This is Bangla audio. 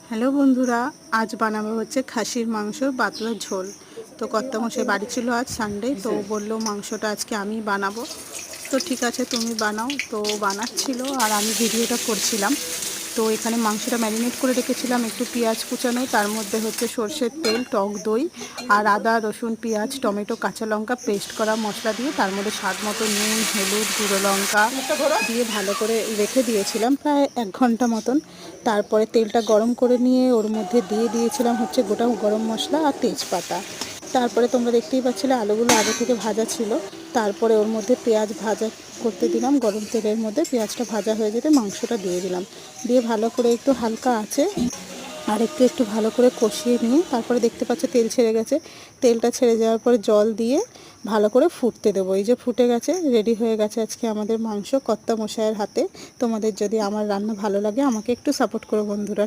হ্যালো বন্ধুরা, আজ বানাবো হচ্ছে খাসির মাংসর পাতলা ঝোল। তো কর্তামশাই বাড়ি ছিল, আজ সানডে, তো বললো মাংসটা আজকে আমি বানাবো। তো ঠিক আছে, তুমি বানাও। তো বানাচ্ছিল আর আমি ভিডিওটা করছিলাম। তো এখানে মাংসটা ম্যারিনেট করে রেখেছিলাম, একটু পেঁয়াজ কুচানো, তার মধ্যে হচ্ছে সর্ষের তেল, টক দই আর আদা রসুন পেঁয়াজ টমেটো কাঁচা লঙ্কা পেস্ট করা মশলা দিয়ে, তার মধ্যে স্বাদ মতো নুন হলুদ গুঁড়ো লঙ্কা দিয়ে ভালো করে রেখে দিয়েছিলাম প্রায় 1 ঘন্টা মতন। তারপরে তেলটা গরম করে নিয়ে ওর মধ্যে দিয়ে দিয়েছিলাম হচ্ছে গোটা গরম মশলা আর তেজপাতা। তারপরে তোমরা দেখতেই পাচ্ছিলে আলুগুলো আগে থেকে ভাজা ছিল। তারপরে ওর মধ্যে পেঁয়াজ ভাজা করতে দিলাম, গরম তেলের মধ্যে পেঁয়াজটা ভাজা হয়ে যেতে মাংসটা দিয়ে দিলাম, দিয়ে ভালো করে একটু হালকা আছে আর একটু ভালো করে কষিয়ে নিয়ে তারপরে দেখতে পাচ্ছ তেল ছেড়ে গেছে। তেলটা ছেড়ে যাওয়ার পরে জল দিয়ে ভালো করে ফুটতে দেবো। এই যে ফুটে গেছে, রেডি হয়ে গেছে আজকে আমাদের মাংস কর্তামশাইয়ের হাতে। তোমাদের যদি আমার রান্না ভালো লাগে আমাকে একটু সাপোর্ট করো বন্ধুরা।